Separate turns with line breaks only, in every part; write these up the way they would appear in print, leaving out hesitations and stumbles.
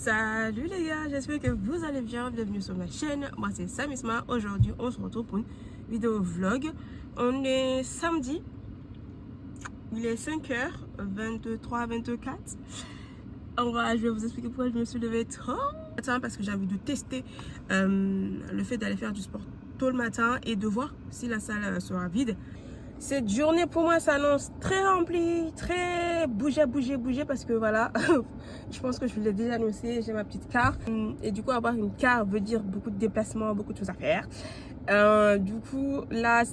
Salut les gars, j'espère que vous allez bien, bienvenue sur ma chaîne. Moi c'est Samisma. Aujourd'hui on se retrouve pour une vidéo vlog. On est samedi, il est 5h23, 24. Je vais vous expliquer pourquoi je me suis levée trop matin, parce que j'ai envie de tester le fait d'aller faire du sport tôt le matin et de voir si la salle sera vide. Cette journée pour moi s'annonce très remplie, très bouger parce que voilà, je pense que je vous l'ai déjà annoncé, j'ai ma petite car. Et du coup avoir une car veut dire beaucoup de déplacements, beaucoup de choses à faire. Du coup là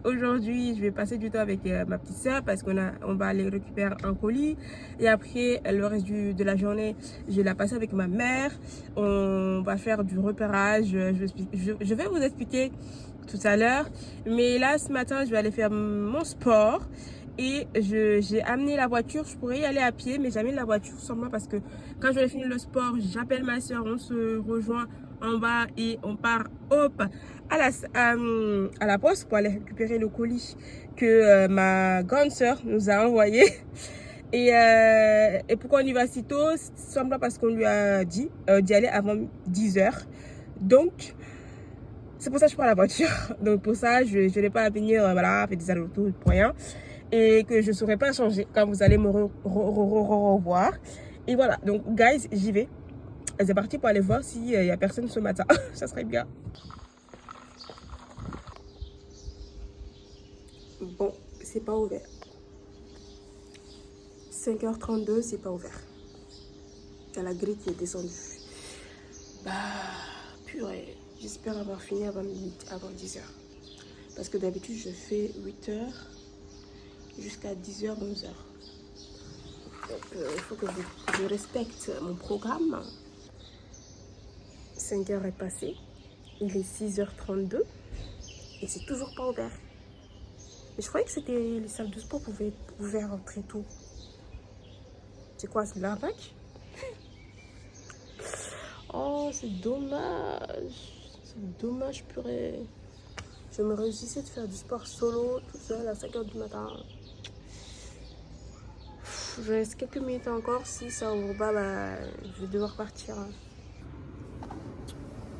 aujourd'hui je vais passer du temps avec ma petite soeur parce on va aller récupérer un colis. Et après le reste de la journée je vais la passer avec ma mère. On va faire du repérage, je vais vous expliquer tout à l'heure, mais là ce matin je vais aller faire mon sport et j'ai amené la voiture. Je pourrais y aller à pied mais j'ai amené la voiture sur moi parce que quand je vais finir le sport j'appelle ma soeur, on se rejoint en bas et on part hop à la poste pour aller récupérer le colis que ma grande soeur nous a envoyé. Et pourquoi on y va si tôt? C'est simplement parce qu'on lui a dit d'y aller avant 10h, donc c'est pour ça que je prends la voiture. Donc pour ça, je n'ai pas à venir voilà, faire des allers-retours pour rien. Et que je ne saurais pas changer quand vous allez me revoir. Et voilà, donc guys, j'y vais. C'est parti pour aller voir s'il n'y a personne ce matin. Ça serait bien. Bon, c'est pas ouvert. 5h32, c'est pas ouvert. Il y a la grille qui est descendue. Bah, purée. J'espère avoir fini avant 10h. Parce que d'habitude, je fais 8h jusqu'à 10h, 11h. Donc, il faut que je respecte mon programme. 5h est passé. Il est 6h32. Et c'est toujours pas ouvert. Et je croyais que les salles de sport pouvaient être ouvertes très tôt. C'est quoi, c'est l'arnaque? Oh, c'est dommage. C'est dommage, purée. Je me réussissais de faire du sport solo, tout seul, à 5h du matin. Je reste quelques minutes encore. Si ça ouvre pas, je vais devoir partir.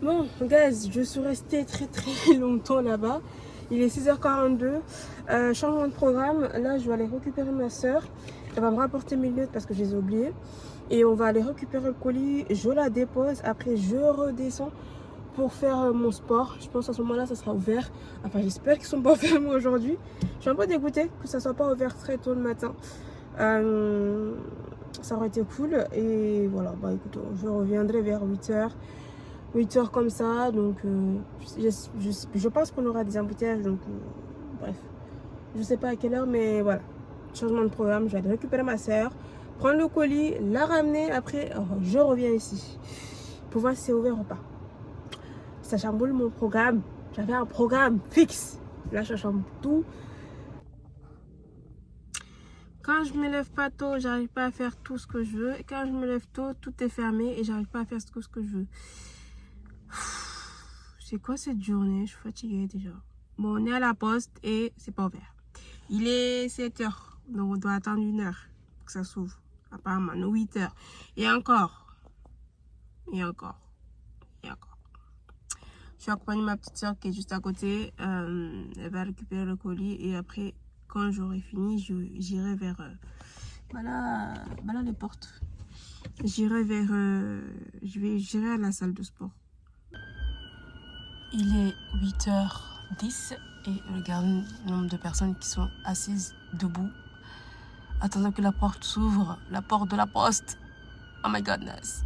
Bon, guys, je suis restée très longtemps là-bas. Il est 6h42. Changement de programme. Là, je vais aller récupérer ma soeur. Elle va me rapporter mes lunettes parce que je les ai oubliées. Et on va aller récupérer le colis. Je la dépose. Après, je redescends pour faire mon sport. Je pense à ce moment-là ça sera ouvert. Enfin, j'espère qu'ils sont pas fermés aujourd'hui. Je suis un peu dégoûtée que ça soit pas ouvert très tôt le matin. Ça aurait été cool. Et voilà, écoute, je reviendrai vers 8h comme ça. Donc je pense qu'on aura des embouteillages. Donc bref, je sais pas à quelle heure, mais voilà, changement de programme. Je vais aller récupérer ma soeur, prendre le colis, la ramener. Après je reviens ici pour voir si c'est ouvert ou pas. Ça chamboule mon programme. J'avais un programme fixe. Là, ça chamboule tout. Quand je me lève pas tôt, j'arrive pas à faire tout ce que je veux. Et quand je me lève tôt, tout est fermé et j'arrive pas à faire tout ce que je veux. C'est quoi cette journée? Je suis fatiguée déjà. Bon, on est à la poste et c'est pas ouvert. Il est 7h. Donc, on doit attendre 1h pour que ça s'ouvre. Apparemment, nous 8h. Et encore. Je suis accompagnée de ma petite soeur qui est juste à côté. Elle va récupérer le colis et après, quand j'aurai fini, j'irai vers... voilà les portes. J'irai à la salle de sport. Il est 8h10 et regardez le nombre de personnes qui sont assises debout, attendant que la porte s'ouvre, la porte de la poste. Oh my goodness.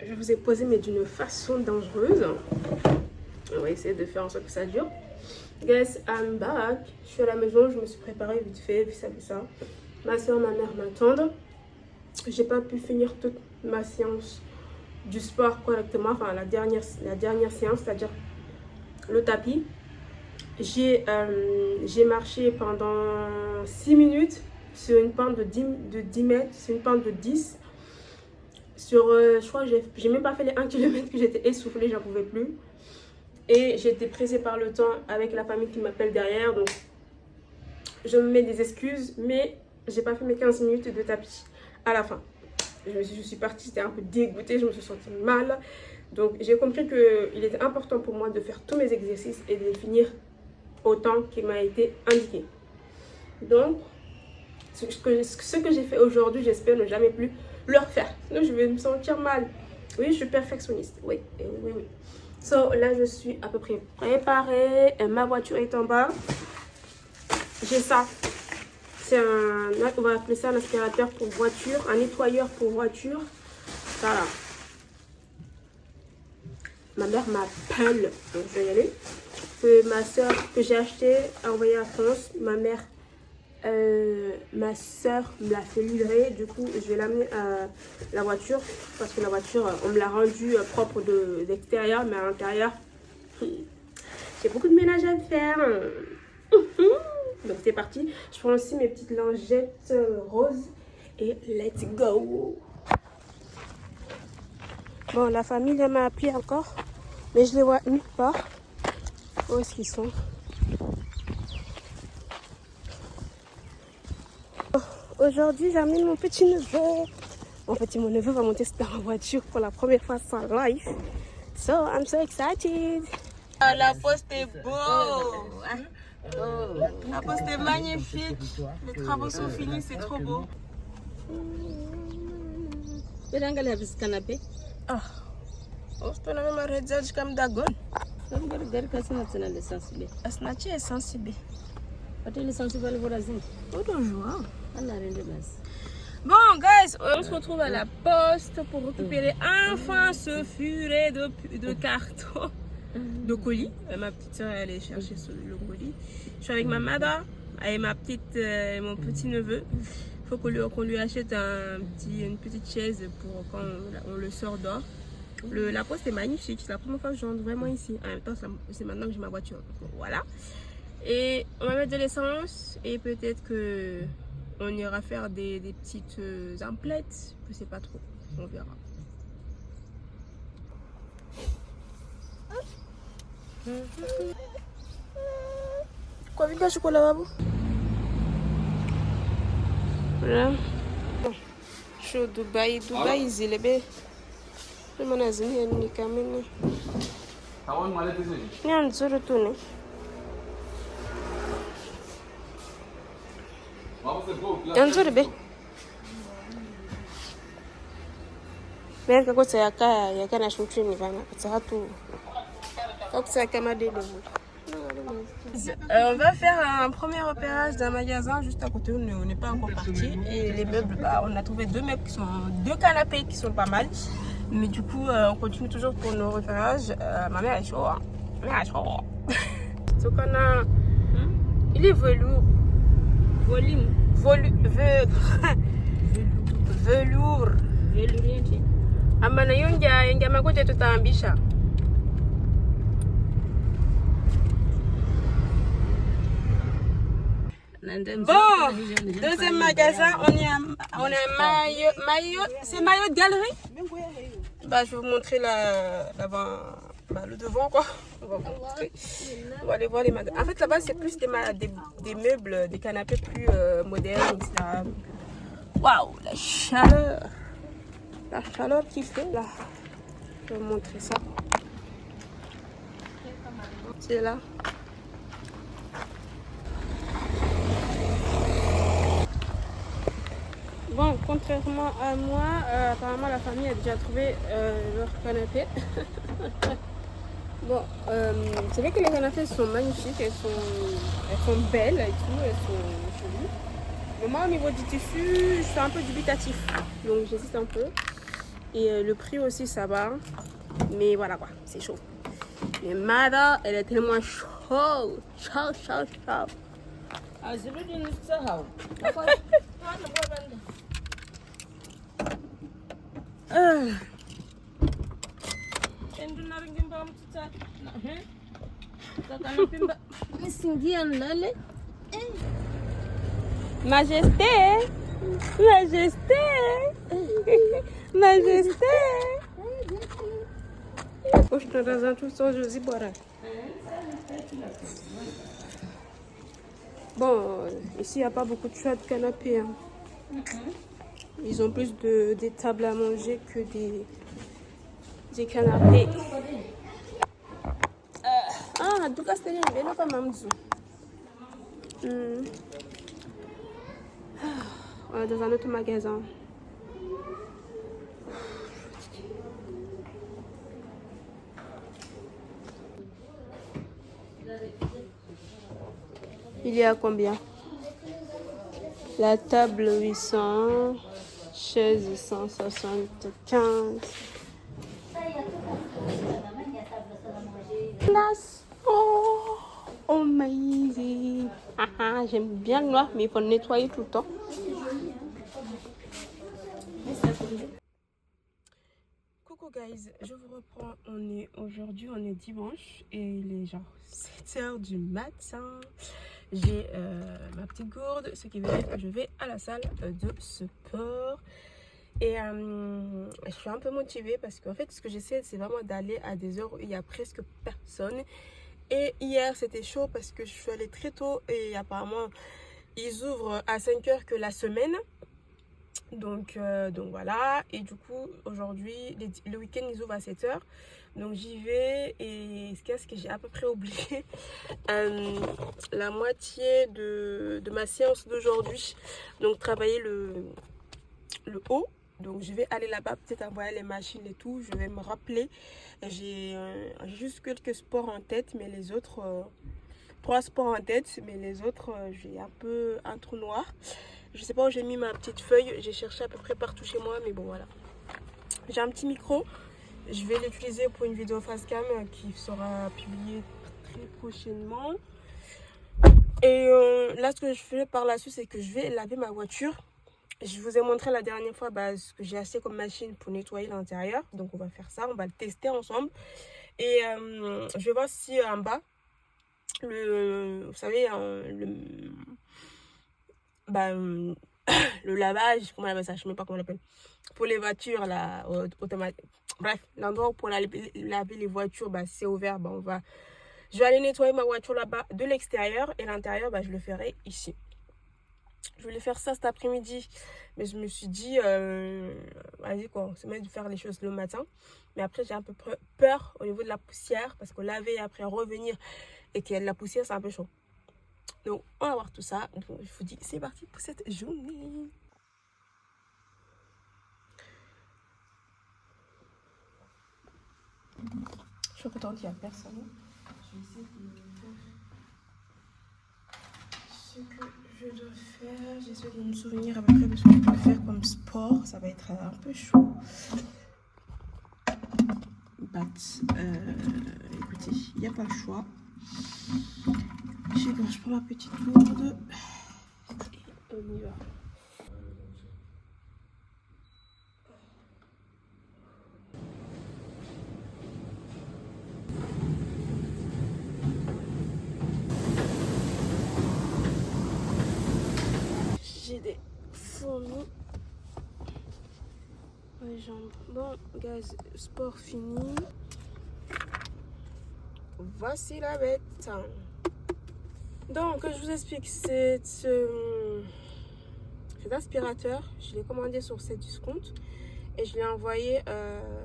Je vous ai posé mais d'une façon dangereuse. On va essayer de faire en sorte que ça dure. Guys, I'm back. Je suis à la maison, je me suis préparée vite fait, ça. Ma soeur, ma mère m'attendent. J'ai pas pu finir toute ma séance du sport correctement. Enfin, la dernière séance, c'est-à-dire le tapis. J'ai marché pendant 6 minutes. sur une pente de 10 mètres, c'est une pente de 10. Sur, je crois que j'ai même pas fait les 1 km que j'étais essoufflée, j'en pouvais plus. Et j'étais pressée par le temps avec la famille qui m'appelle derrière. Donc, je me mets des excuses, mais j'ai pas fait mes 15 minutes de tapis à la fin. Je suis partie, j'étais un peu dégoûtée, je me suis sentie mal. Donc, j'ai compris qu'il était important pour moi de faire tous mes exercices et de les finir au temps qui m'a été indiqué. Donc, ce que j'ai fait aujourd'hui, j'espère ne jamais plus le refaire. Sinon, je vais me sentir mal. Oui, je suis perfectionniste. Oui, oui, oui. So, là, je suis à peu près préparée. Ma voiture est en bas. J'ai ça. C'est un, on va appeler ça un aspirateur pour voiture, un nettoyeur pour voiture. Voilà. Ma mère m'appelle, donc je vais y aller. Ma soeur que j'ai acheté a envoyé à France. Ma soeur me l'a fait livrer. Du coup, je vais l'amener à la voiture parce que la voiture, on me l'a rendue propre d'extérieur, mais à l'intérieur, j'ai beaucoup de ménage à faire. Donc c'est parti. Je prends aussi mes petites lingettes roses et let's go. Bon, la famille m'a appelé encore, mais je les vois nulle part. Où est-ce qu'ils sont? Aujourd'hui, j'amène mon petit neveu. Mon neveu va monter dans la voiture pour la première fois de sa life. So, I'm so excited. Ah, la poste est beau. La poste est magnifique. Les travaux sont finis, c'est trop beau. Ah, on se peut même arrêter comme Dagon. Asnachi est sensible. Bon, guys, on se retrouve à la poste pour récupérer enfin ce furet de carton, de colis. Ma petite soeur est allée chercher le colis. Je suis avec ma madame et mon petit neveu. Il faut qu'on lui achète une petite chaise pour quand on le sort dehors. La poste est magnifique. C'est la première fois que je rentre vraiment ici. En même temps, c'est maintenant que j'ai ma voiture. Donc, voilà. Et on va mettre de l'essence et peut-être que on ira faire des petites emplettes. Je sais pas trop. On verra. Quoi, vite, je suis là, babou. Voilà. Je suis au Dubaï. Dubaï, il est bien. Je suis en Asie, il y a quand même. Il y a un jour retourné. Yanzu be. Mereka kwa yaka na shukri ni bana. Hatu. On va faire un premier repérage d'un magasin juste à côté où on n'est pas encore parti. Et les meubles, on a trouvé deux canapés qui sont pas mal. Mais du coup, on continue toujours pour nos repérages. Ma mère est chaud. Hein. Ma mère est chaud. Donc on a... Il est velours. Volume. Velours. Amana yonja magoja tutaambisha. Bon, deuxième magasin, on est à maillot. C'est maillot de galerie. Bah, je vais vous montrer le devant quoi. On va vous montrer. On va aller voir les magasins. En fait là-bas c'est plus des meubles, des canapés plus modernes, etc. Waouh, la chaleur qu'il fait là. Je vais vous montrer ça. C'est là. Bon, contrairement à moi, apparemment la famille a déjà trouvé leur canapé. Bon, c'est vrai que les canapés sont magnifiques, elles sont belles et tout, elles sont jolies. Mais moi au niveau du tissu, je suis un peu dubitatif, donc j'hésite un peu. Et le prix aussi ça va, mais voilà quoi, c'est chaud. Mais Mada, elle est tellement chaud. Majesté! Majesté! Majesté! Oh, je te dans un tout ça, je dis voilà. Bon, ici, il n'y a pas beaucoup de choix de canapé. Hein. Ils ont plus des tables à manger que des canapés. Ah, tout cas, c'est bien, pas même on est dans un autre magasin. Il y a combien? La table 800, chaise 175. Place. Oh, amazing. J'aime bien le noir, mais il faut le nettoyer tout le temps. Coucou guys, je vous reprends. Aujourd'hui, on est dimanche et il est genre 7h du matin. J'ai ma petite gourde, ce qui veut dire que je vais à la salle de sport. Et je suis un peu motivée parce qu'en fait, ce que j'essaie, c'est vraiment d'aller à des heures où il y a presque personne. Et hier, c'était chaud parce que je suis allée très tôt et apparemment, ils ouvrent à 5h que la semaine. Donc voilà. Et du coup, aujourd'hui, le week-end, ils ouvrent à 7h. Donc j'y vais et ce que j'ai à peu près oublié la moitié de ma séance d'aujourd'hui. Donc travailler le haut. Donc je vais aller là-bas, peut-être envoyer les machines et tout. Je vais me rappeler. J'ai juste quelques sports en tête, mais les autres, 3 sports en tête, mais les autres, j'ai un peu un trou noir. Je sais pas où j'ai mis ma petite feuille. J'ai cherché à peu près partout chez moi, mais bon voilà. J'ai un petit micro. Je vais l'utiliser pour une vidéo face cam qui sera publiée très prochainement. Et là, ce que je fais par la suite, c'est que je vais laver ma voiture. Je vous ai montré la dernière fois ce que j'ai acheté comme machine pour nettoyer l'intérieur. Donc on va faire ça, on va le tester ensemble. Et je vais voir si en bas, vous savez, le lavage, comment on appelle ça, je ne sais même pas comment on l'appelle, pour les voitures là, automatiques. Bref, l'endroit pour laver les voitures, c'est ouvert. Je vais aller nettoyer ma voiture là-bas de l'extérieur et l'intérieur, je le ferai ici. Je voulais faire ça cet après-midi, mais je me suis dit, vas-y quoi, c'est mieux de faire les choses le matin. Mais après, j'ai un peu peur au niveau de la poussière, parce que laver et après revenir et qu'il y a de la poussière, c'est un peu chaud. Donc, on va voir tout ça. Donc, je vous dis, c'est parti pour cette journée. Je suis contente qu'il n'y a personne. Je vais essayer de faire ce que je dois faire. J'essaie de me souvenir à peu près de ce que je dois faire comme sport. Ça va être un peu chaud. Écoutez, il n'y a pas le choix. Je prends ma petite gourde et on y va. J'ai des fourmis dans les jambes. Bon, guys, sport fini. Voici la bête. Donc, je vous explique. Cet aspirateur, je l'ai commandé sur Cdiscount et je l'ai envoyé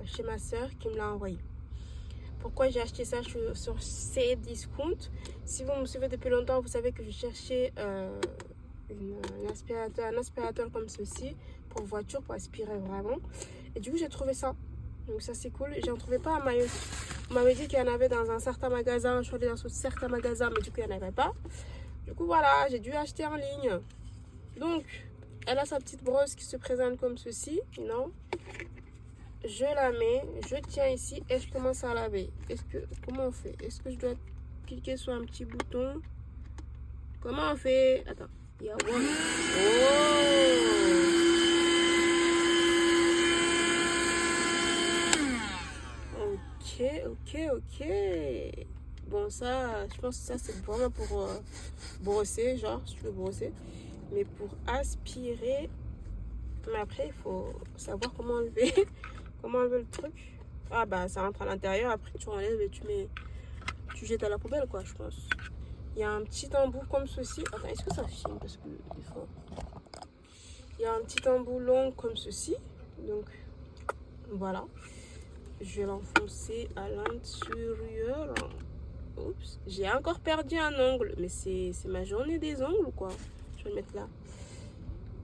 chez ma soeur qui me l'a envoyé. Pourquoi j'ai acheté ça sur Cdiscount? Si vous me suivez depuis longtemps, vous savez que je cherchais un aspirateur comme ceci pour voiture, pour aspirer vraiment. Et du coup, j'ai trouvé ça. Donc ça, c'est cool. J'en trouvais pas à Mayotte. On m'avait dit qu'il y en avait dans un certain magasin. Je suis allée dans certains magasins, mais du coup, il n'y en avait pas. Du coup, voilà, j'ai dû acheter en ligne. Donc, elle a sa petite brosse qui se présente comme ceci. Non. Je la mets, je tiens ici et je commence à laver. Comment on fait? Est-ce que je dois cliquer sur un petit bouton? Comment on fait? Attends. Il y a one. Oh! Ok. Bon, ça, je pense que ça, c'est vraiment pour brosser, genre, si tu veux brosser. mais pour aspirer. Mais après, il faut savoir comment enlever, comment enlever le truc. Ah bah ça rentre à l'intérieur, après tu enlèves et tu jettes à la poubelle quoi, je pense. Il y a un petit embout comme ceci. Attends, est-ce que ça filme? Parce que il faut. Il y a un petit embout long comme ceci. Donc voilà. Je vais l'enfoncer à l'intérieur. Oups, j'ai encore perdu un ongle. Mais c'est ma journée des ongles quoi. Je vais le mettre là.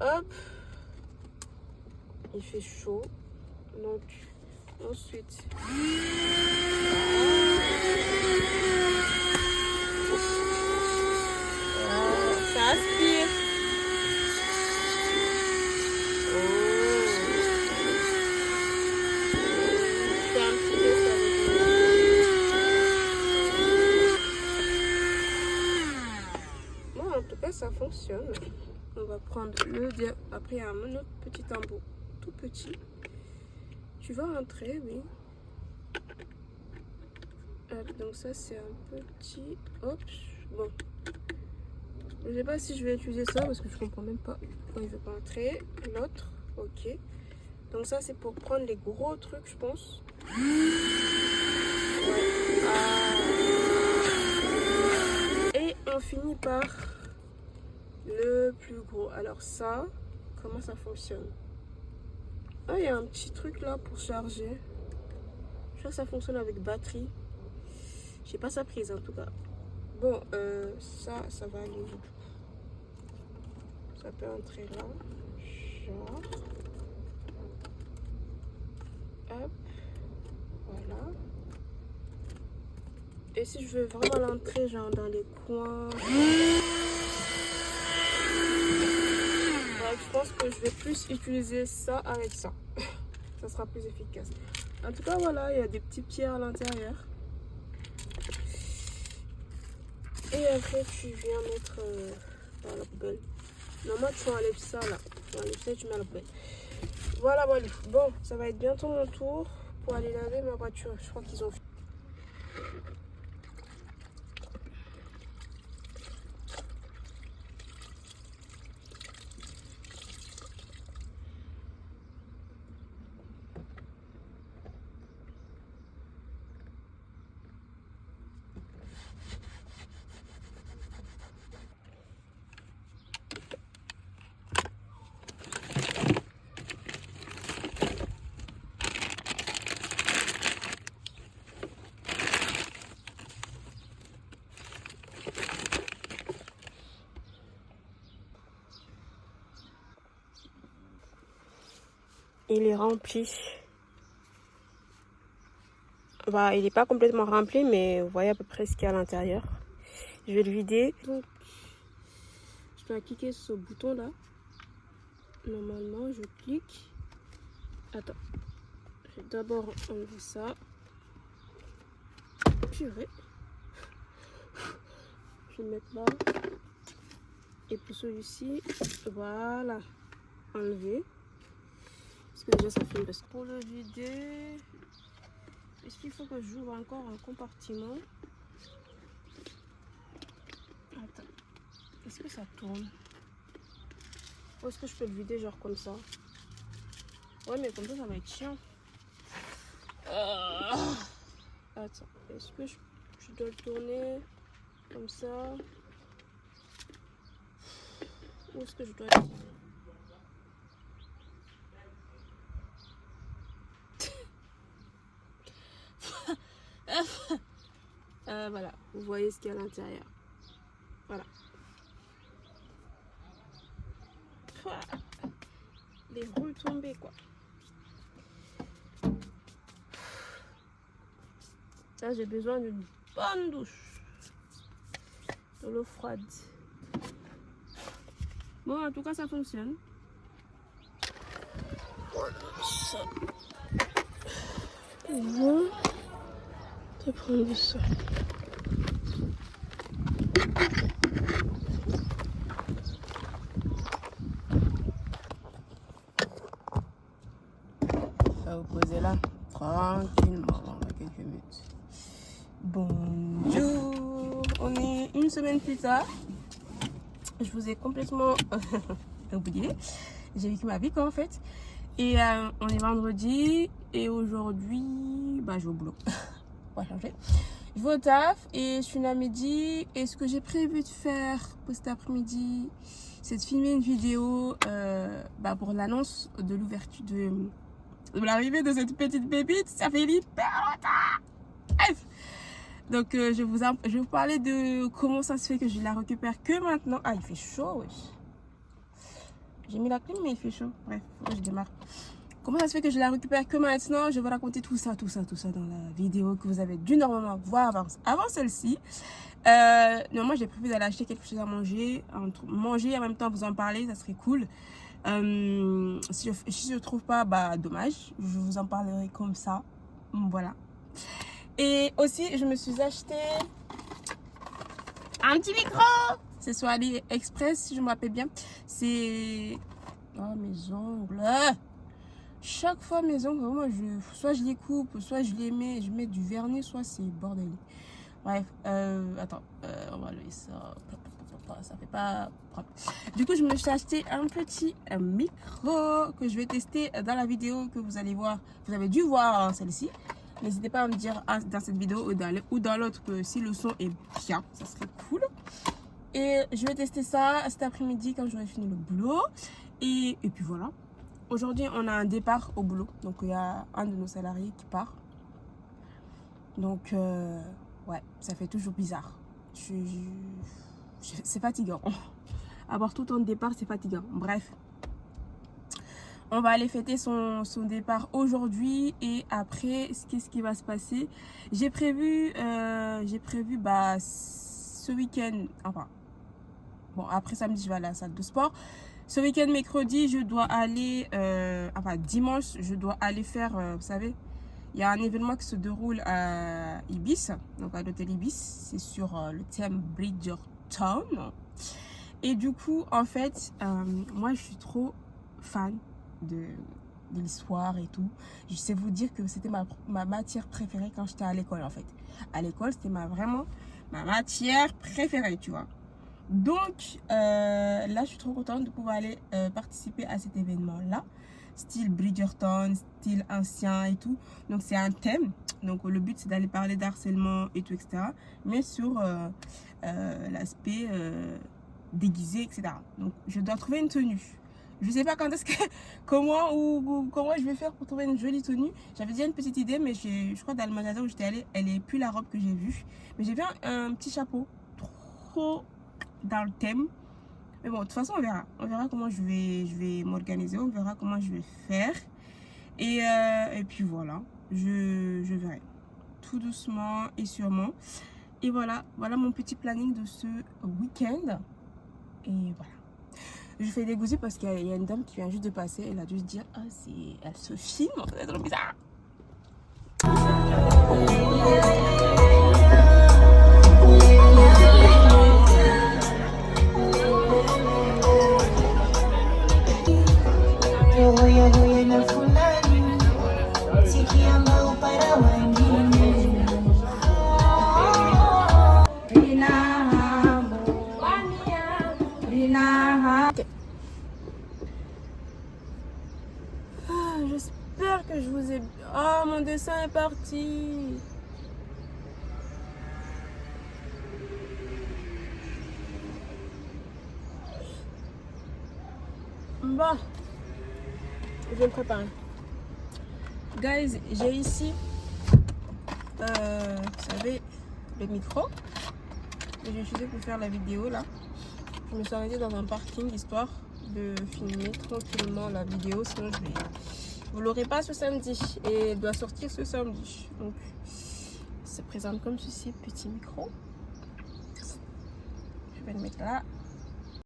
Hop. Il fait chaud. Donc ensuite. Ça aspire. En tout cas ça fonctionne. On va prendre le après un autre petit embout tout petit. Tu vas rentrer, oui. Donc ça c'est un petit. Hop. Bon. Je sais pas si je vais utiliser ça parce que je comprends même pas pourquoi il veut pas entrer. L'autre, ok. Donc ça c'est pour prendre les gros trucs, je pense. Ouais. Et on finit par le plus gros. Alors ça, comment ça fonctionne? Ah, il y a un petit truc là pour charger. Je crois que ça fonctionne avec batterie. Je sais pas sa prise en tout cas. Bon, ça va aller où? Ça peut entrer là. Genre. Hop. Voilà. Et si je veux vraiment l'entrer genre dans les coins. Je pense que je vais plus utiliser ça avec ça. Ça sera plus efficace. En tout cas, voilà, il y a des petits pierres à l'intérieur. Et après, tu viens mettre dans la poubelle. Normalement, tu enlèves ça là. Tu enlèves ça et tu mets à la poubelle. Voilà, voilà. Bon, ça va être bientôt mon tour pour aller laver ma voiture. Je crois qu'ils ont fait. Il est rempli. Bah, il n'est pas complètement rempli, mais vous voyez à peu près ce qu'il y a à l'intérieur. Je vais le vider. Donc, je dois cliquer sur ce bouton là. Normalement, je clique. Attends. Je vais d'abord enlever ça. Purée. Je vais le mettre là. Et pour celui-ci, voilà. Enlever. Parce que déjà ça fait une. Pour le vider, est-ce qu'il faut que j'ouvre encore un compartiment? Attends, est-ce que ça tourne? Ou est-ce que je peux le vider genre comme ça? Ouais, mais comme ça va être chiant. Attends, est-ce que je dois le tourner comme ça? Ou est-ce que je dois... Voilà, vous voyez ce qu'il y a à l'intérieur. Voilà. Les roues tombées quoi. Là j'ai besoin d'une bonne douche. De l'eau froide. Bon en tout cas ça fonctionne. Ça. Bon. Je vais prendre ça. Ça va vous poser là tranquillement quelques minutes. Bonjour, on est une semaine plus tard. Je vous ai complètement oublié. J'ai vécu ma vie quoi en fait. Et on est vendredi et aujourd'hui, bah je vais au boulot. On va changer. Je vais au taf et je suis à midi. Et ce que j'ai prévu de faire pour cet après-midi, c'est de filmer une vidéo pour l'annonce de l'ouverture de l'arrivée de cette petite pépite. Ça fait hyper longtemps. Bref. Donc je vais vous parler de comment ça se fait que je la récupère que maintenant. Ah, il fait chaud, wesh. J'ai mis la clim, mais il fait chaud. Bref, je démarre. Comment ça se fait que je la récupère que maintenant? Je vais raconter tout ça dans la vidéo que vous avez dû normalement voir avant celle-ci. Moi, j'ai prévu d'aller acheter quelque chose à manger. Manger et en même temps vous en parler, ça serait cool. Si je ne trouve pas, bah dommage. Je vous en parlerai comme ça. Voilà. Et aussi, je me suis acheté un petit micro. C'est sur AliExpress, si je me rappelle bien. C'est... Oh, mes ongles. Chaque fois, mes ongles, moi, soit je les coupe, soit je mets du vernis, soit c'est bordel. Bref, attends, on va lever ça. Ça fait pas propre. Du coup, je me suis acheté un petit micro que je vais tester dans la vidéo que vous allez voir. Vous avez dû voir celle-ci. N'hésitez pas à me dire dans cette vidéo ou dans l'autre que si le son est bien, ça serait cool. Et je vais tester ça cet après-midi quand j'aurai fini le boulot. Et puis voilà. Aujourd'hui, on a un départ au boulot. Donc, il y a un de nos salariés qui part. Donc, ouais, ça fait toujours bizarre. C'est fatigant. Avoir tout le temps de départ, c'est fatigant. Bref. On va aller fêter son départ aujourd'hui et après, qu'est-ce qui va se passer? J'ai prévu ce week-end, enfin, bon, après samedi, je vais aller à la salle de sport. Ce week-end, mercredi, je dois aller, dimanche, je dois aller faire, vous savez, il y a un événement qui se déroule à Ibis, donc à l'hôtel Ibis, c'est sur le thème Bridgerton. Et du coup, en fait, moi, je suis trop fan de l'histoire et tout. Je sais vous dire que c'était ma matière préférée quand j'étais à l'école en fait. À l'école, c'était vraiment ma matière préférée, tu vois. Donc là, je suis trop contente de pouvoir aller participer à cet événement-là. Style Bridgerton, style ancien et tout. Donc c'est un thème. Donc le but, c'est d'aller parler d'harcèlement et tout, etc. Mais sur l'aspect déguisé, etc. Donc je dois trouver une tenue. Je sais pas quand est-ce que comment je vais faire pour trouver une jolie tenue. J'avais déjà une petite idée, mais je crois dans le magasin où j'étais allée, elle est plus la robe que j'ai vue. Mais j'ai vu un petit chapeau trop dans le thème. Mais bon, de toute façon, on verra. On verra comment je vais m'organiser. On verra comment je vais faire. Et puis voilà, je verrai. Tout doucement et sûrement. Et voilà mon petit planning de ce week-end. Et voilà. Je fais des goussis parce qu'il y a une dame qui vient juste de passer. Elle a dû se dire, ah, elle se filme, c'est trop bizarre. J'espère que je vous ai... Oh, mon dessin est parti. Bon, je vais me préparer. Guys, j'ai ici, vous savez, le micro que j'ai utilisé pour faire la vidéo là. Je me suis arrêtée dans un parking histoire de filmer tranquillement la vidéo, sinon vous l'aurez pas ce samedi et elle doit sortir ce samedi. Donc, se présente comme ceci, petit micro. Je vais le mettre là.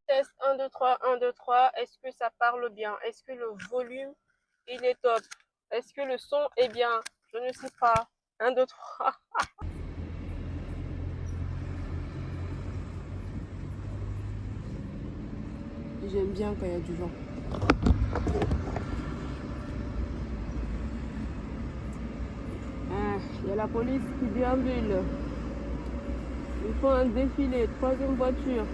Test 1, 2, 3, 1, 2, 3. Est-ce que ça parle bien? Est-ce que le volume il est top? Est-ce que le son est bien? Je ne sais pas. 1, 2, 3. J'aime bien quand il y a du vent. Il y a la police qui déambule. Ils font un défilé, troisième voiture.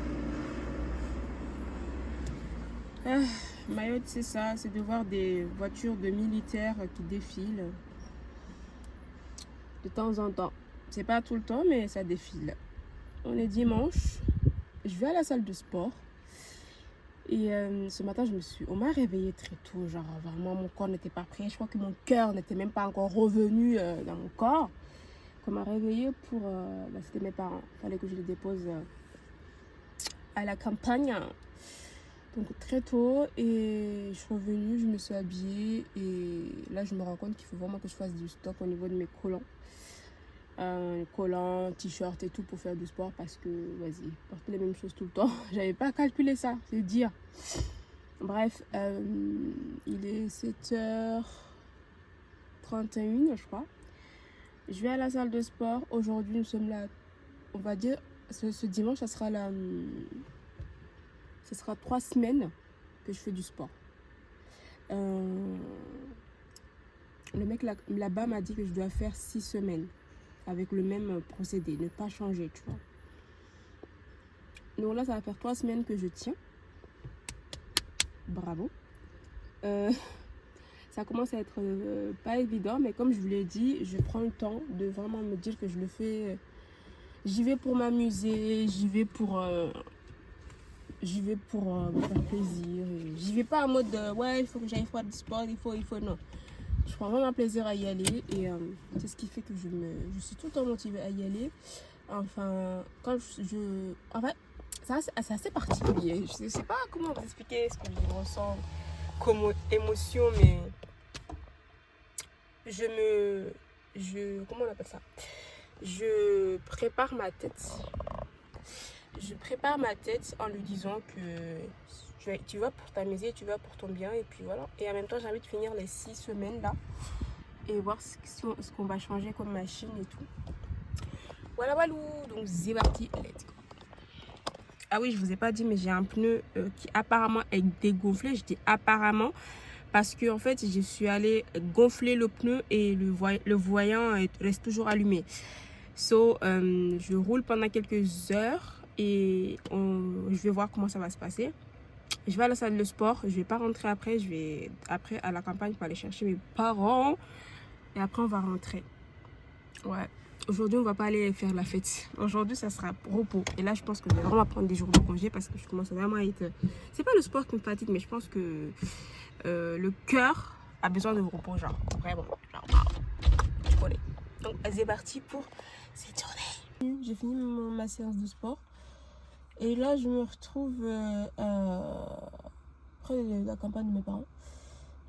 Ah, Mayotte, c'est ça, c'est de voir des voitures de militaires qui défilent de temps en temps. C'est pas tout le temps, mais ça défile. On est dimanche, je vais à la salle de sport. Et ce matin, on m'a réveillée très tôt, genre vraiment mon corps n'était pas prêt. Je crois que mon cœur n'était même pas encore revenu dans mon corps. On m'a réveillée pour, c'était mes parents. Il fallait que je les dépose à la campagne. Donc très tôt, et je suis revenue, je me suis habillée et là je me rends compte qu'il faut vraiment que je fasse du stock au niveau de mes collants. Collants, t-shirts et tout pour faire du sport parce que, vas-y, porter les mêmes choses tout le temps. J'avais pas calculé ça, c'est dire. Bref, il est 7h31, je crois. Je vais à la salle de sport. Aujourd'hui, nous sommes là, on va dire, ce dimanche, ça sera 3 semaines que je fais du sport. Le mec là-bas m'a dit que je dois faire 6 semaines. Avec le même procédé, ne pas changer, tu vois. Donc là, ça va faire 3 semaines que je tiens. Bravo. Ça commence à être pas évident, mais comme je vous l'ai dit, je prends le temps de vraiment me dire que je le fais. J'y vais pour m'amuser, j'y vais pour me faire plaisir. J'y vais pas en mode ouais, il faut que j'aille faire du sport, il faut, non. Je prends vraiment plaisir à y aller et c'est ce qui fait que je suis tout le temps motivée à y aller. Enfin, quand en fait, c'est assez particulier. Je ne sais pas comment vous expliquer ce que je ressens comme émotion, mais comment on appelle ça? Je prépare ma tête. Je prépare ma tête en lui disant que tu vas pour t'amuser, tu vas pour ton bien et puis voilà. Et en même temps, j'ai envie de finir les 6 semaines là et voir ce qu'on va changer comme machine et tout. Voilà, donc c'est parti, let's go. Ah oui, je vous ai pas dit, mais j'ai un pneu qui apparemment est dégonflé. Je dis apparemment parce que en fait, je suis allée gonfler le pneu et le voyant reste toujours allumé. Je roule pendant quelques heures et je vais voir comment ça va se passer. Je vais à la salle de sport, je vais pas rentrer après, je vais après à la campagne pour aller chercher mes parents et après on va rentrer. Ouais, aujourd'hui on va pas aller faire la fête. Aujourd'hui ça sera repos et là je pense que je vais vraiment prendre des jours de congé parce que je commence vraiment à être... C'est pas le sport qui me fatigue, mais je pense que le cœur a besoin de repos, genre vraiment, genre, tu connais. Donc c'est parti pour cette journée. J'ai fini ma séance de sport. Et là, je me retrouve près de la campagne de mes parents.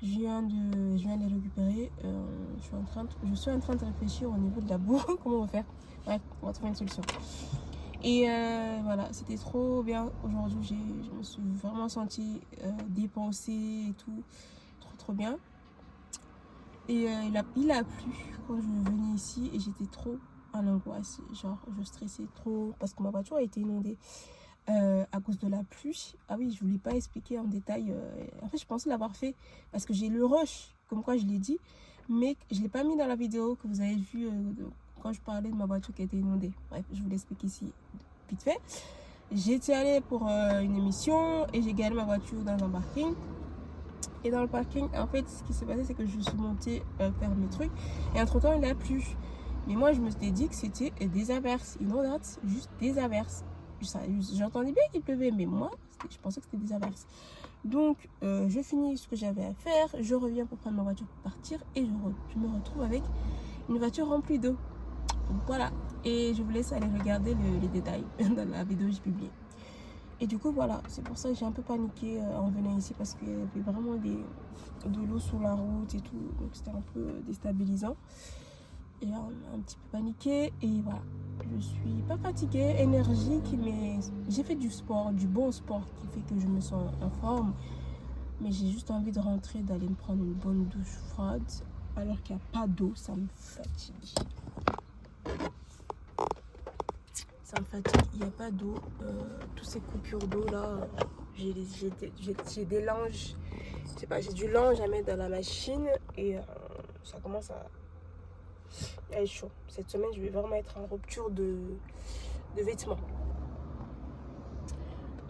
Je viens de les récupérer. Je suis en train de réfléchir au niveau de la boue. Comment on va faire? Bref, on va trouver une solution. Et voilà, c'était trop bien. Aujourd'hui, je me suis vraiment sentie dépensée et tout. Trop bien. Et il a plu quand je venais ici et j'étais trop en angoisse. Genre, je stressais trop parce que ma voiture a été inondée. À cause de la pluie. Ah oui, je ne voulais pas expliquer en détail. En fait, je pensais l'avoir fait parce que j'ai le rush, comme quoi je l'ai dit, mais je ne l'ai pas mis dans la vidéo que vous avez vue quand je parlais de ma voiture qui a été inondée. Bref, je vous l'explique ici vite fait. J'étais allée pour une émission et j'ai garé ma voiture dans un parking. Et dans le parking, en fait, ce qui s'est passé, c'est que je suis montée faire mes trucs et entre-temps, il a plu. Mais moi, je me suis dit que c'était des averses. Inondates, juste des averses. J'entendais bien qu'il pleuvait, mais moi, je pensais que c'était des averses. Donc, je finis ce que j'avais à faire. Je reviens pour prendre ma voiture pour partir. Et je me retrouve avec une voiture remplie d'eau. Voilà. Et je vous laisse aller regarder les détails dans la vidéo que j'ai publiée. Et du coup, voilà. C'est pour ça que j'ai un peu paniqué en venant ici. Parce qu'il y avait vraiment de l'eau sur la route et tout. Donc, c'était un peu déstabilisant. Et un petit peu paniquée. Et voilà. Je suis pas fatiguée, énergique, mais j'ai fait du sport, du bon sport qui fait que je me sens en forme. Mais j'ai juste envie de rentrer, d'aller me prendre une bonne douche froide. Alors qu'il n'y a pas d'eau, ça me fatigue. Ça me fatigue, il n'y a pas d'eau. Toutes ces coupures d'eau là, j'ai des langes. Je sais pas, j'ai du lange à mettre dans la machine et ça commence à être chaud. Cette semaine, je vais vraiment être en rupture de vêtements.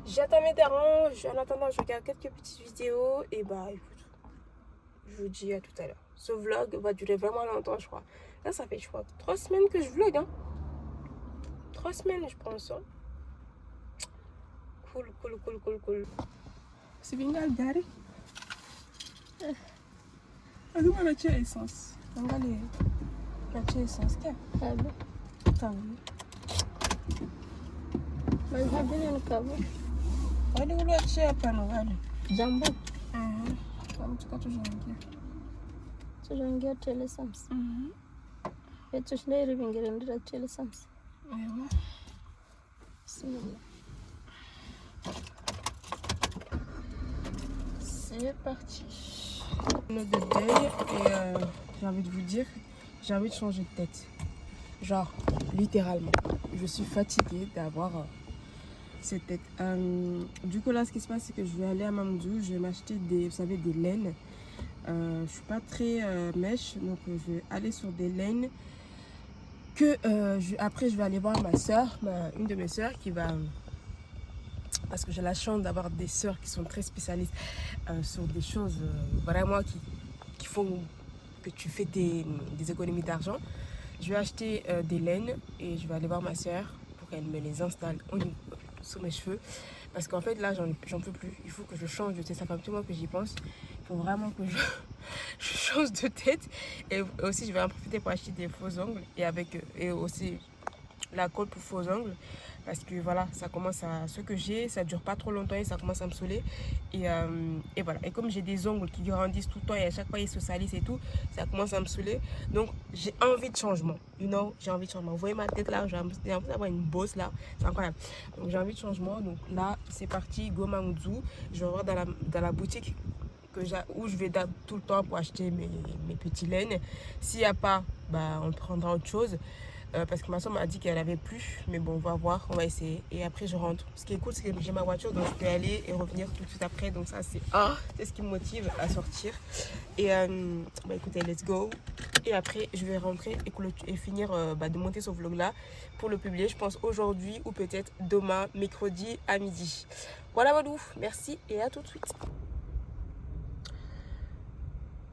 J'attends mes darons. En attendant, je regarde quelques petites vidéos. Et bah, écoute, je vous dis à tout à l'heure. Ce vlog va durer vraiment longtemps, je crois. Là, ça fait, je crois, 3 semaines que je vlog. Hein. 3 semaines, je pense. Hein. Cool. C'est bien gari. Aku mana cek essence? Enggak deh. Cek essence kan?
Ada.
Tahu.
Manhaja yang kamu.
Ada udah cek apa no ada?
Jambu.
Kamu cakap tu jangan.
Tujangia telesams. Itu sendiri pinggiran dia telesams.
Ewa.
Bismillah. C'est parti.
Note de deuil et j'ai envie de vous dire, j'ai envie de changer de tête. Genre, littéralement. Je suis fatiguée d'avoir cette tête. Du coup, là, ce qui se passe, c'est que je vais aller à Mamdou. Je vais m'acheter des, vous savez, des laines. Je suis pas très mèche, donc je vais aller sur des laines. Après, je vais aller voir ma soeur, une de mes soeurs qui va... Parce que j'ai la chance d'avoir des sœurs qui sont très spécialistes sur des choses vraiment qui font que tu fais des économies d'argent. Je vais acheter des laines et je vais aller voir ma sœur pour qu'elle me les installe sur mes cheveux. Parce qu'en fait là, j'en peux plus. Il faut que je change de tête. Ça fait un petit mois que j'y pense. Il faut vraiment que je change de tête. Et aussi, je vais en profiter pour acheter des faux ongles et aussi la colle pour faux ongles. Parce que voilà, ça commence à... Ce que j'ai, ça dure pas trop longtemps et ça commence à me saouler. Et voilà. Et comme j'ai des ongles qui grandissent tout le temps et à chaque fois ils se salissent et tout, ça commence à me saouler. Donc j'ai envie de changement. You know, j'ai envie de changement. Vous voyez ma tête là, j'ai envie d'avoir une bosse là. C'est incroyable. Donc j'ai envie de changement. Donc là, c'est parti. Go Mamdou. Je vais voir dans la boutique où je vais tout le temps pour acheter mes petits laines. S'il n'y a pas, bah, on prendra autre chose. Parce que ma soeur m'a dit qu'elle avait plus, mais bon, on va voir, on va essayer. Et après, je rentre. Ce qui est cool, c'est que j'ai ma voiture, donc je peux aller et revenir tout de suite après. Donc ça, c'est ce qui me motive à sortir. Et bah écoutez, let's go. Et après, je vais rentrer et finir de monter ce vlog-là pour le publier, je pense, aujourd'hui ou peut-être demain, mercredi à midi. Voilà, Badou. Merci et à tout de suite.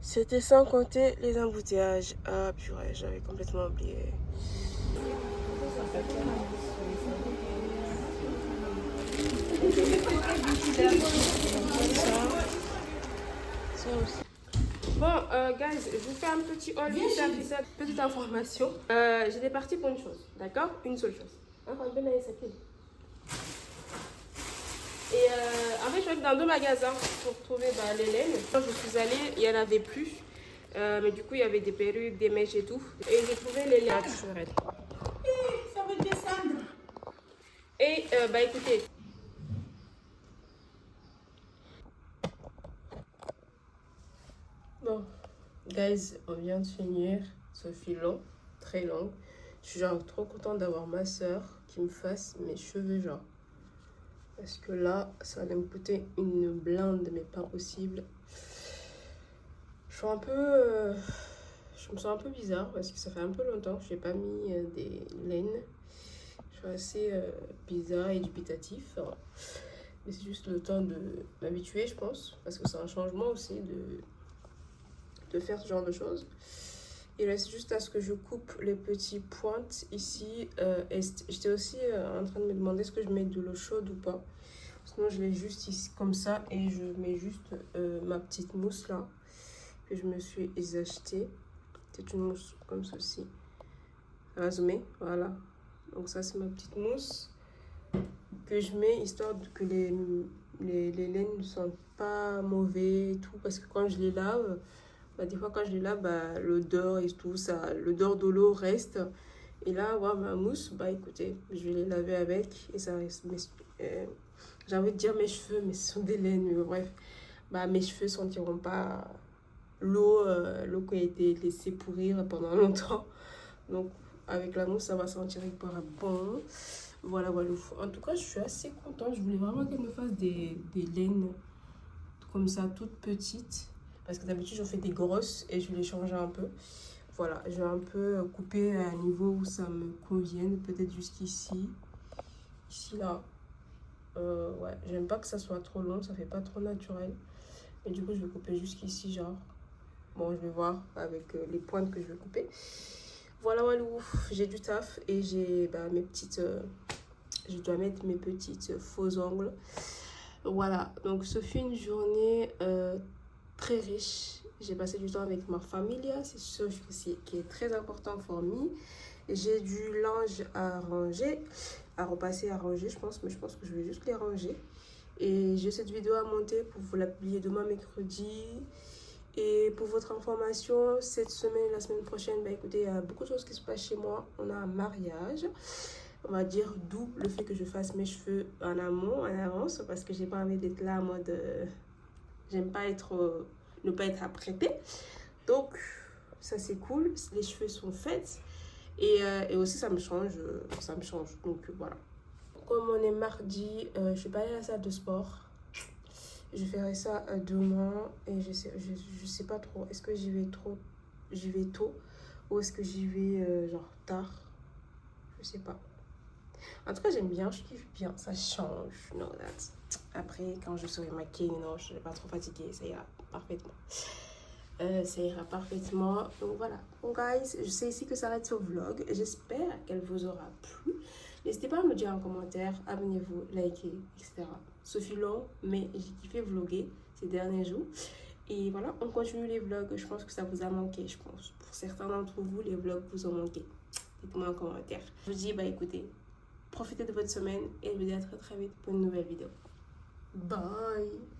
C'était sans compter les embouteillages. Ah purée, j'avais complètement oublié. Bon, guys, je vous fais un petit haul, petite information. J'étais partie pour une chose, d'accord? Une seule chose. Et en fait, je suis allée dans 2 magasins pour trouver les laines. Quand je suis allée, il n'y en avait plus. Mais du coup, il y avait des perruques, des mèches et tout. Et j'ai trouvé les laines naturelles.
Ça va descendre.
Et écoutez. Bon, guys, on vient de finir ce filon très long. Je suis genre trop contente d'avoir ma soeur qui me fasse mes cheveux genre. Parce que là, ça allait me coûter une blinde, mais pas possible. Je suis un peu... je me sens un peu bizarre parce que ça fait un peu longtemps que je n'ai pas mis des laines. Je suis assez bizarre et dubitatif. Mais c'est juste le temps de m'habituer, je pense. Parce que c'est un changement aussi de faire ce genre de choses. Il reste juste à ce que je coupe les petites pointes ici. Et j'étais aussi en train de me demander est-ce que je mets de l'eau chaude ou pas. Sinon je l'ai juste ici comme ça et je mets juste ma petite mousse là que je me suis achetée. C'est une mousse comme ceci. Ça va zoomer, voilà. Donc ça c'est ma petite mousse que je mets histoire que les laines ne sont pas mauvais et tout. Parce que quand je les lave... des fois quand je les lave, l'odeur et tout ça, l'odeur de l'eau reste. Et là, avoir ma mousse, écoutez, je vais les laver avec et ça reste. J'ai envie de dire mes cheveux, mais ce sont des laines, mais bref. Mes cheveux sentiront pas l'eau qui a été laissée pourrir pendant longtemps. Donc avec la mousse, ça va sentir hyper bon. Voilà. En tout cas, je suis assez contente. Je voulais vraiment qu'elle me fasse des laines comme ça, toutes petites. Parce que d'habitude, j'en fais des grosses et je vais les changer un peu. Voilà, je vais un peu couper à un niveau où ça me convienne. Peut-être jusqu'ici. Ici, là. Ouais, j'aime pas que ça soit trop long, ça fait pas trop naturel. Et du coup, je vais couper jusqu'ici, genre. Bon, je vais voir avec les pointes que je vais couper. Voilà, walou, j'ai du taf et j'ai mes petites... je dois mettre mes petites faux ongles. Voilà, donc ce fut une journée très riche. J'ai passé du temps avec ma famille, c'est sûr qui est très important pour moi. J'ai du linge à ranger, à repasser à ranger, je pense, mais je pense que je vais juste les ranger. Et j'ai cette vidéo à monter pour vous la publier demain mercredi. Et pour votre information, cette semaine, la semaine prochaine, écoutez, il y a beaucoup de choses qui se passent chez moi. On a un mariage, on va dire, d'où le fait que je fasse mes cheveux en amont, en avance, parce que j'ai pas envie d'être là en mode... j'aime pas être... ne pas être apprêtée. Donc, ça c'est cool, les cheveux sont faits. Et aussi, ça me change. Donc, voilà. Comme on est mardi, je suis pas allée à la salle de sport. Je ferai ça demain et je sais pas trop. Est-ce que j'y vais tôt ou est-ce que j'y vais genre tard? Je sais pas. En tout cas, j'aime bien, je kiffe bien, ça change. No, après, quand je serai maquillée, non, je serai pas trop fatiguée, ça ira parfaitement. Ça ira parfaitement. Donc voilà. Donc guys, je sais ici que ça arrête ce vlog. J'espère qu'elle vous aura plu. N'hésitez pas à me dire en commentaire, abonnez-vous, likez, etc. Ce fut long, mais j'ai kiffé vlogger ces derniers jours. Et voilà, on continue les vlogs. Je pense que ça vous a manqué, je pense. Pour certains d'entre vous, les vlogs vous ont manqué. Dites-moi en commentaire. Je vous dis, écoutez, profitez de votre semaine et je vous dis à très très vite pour une nouvelle vidéo. Bye!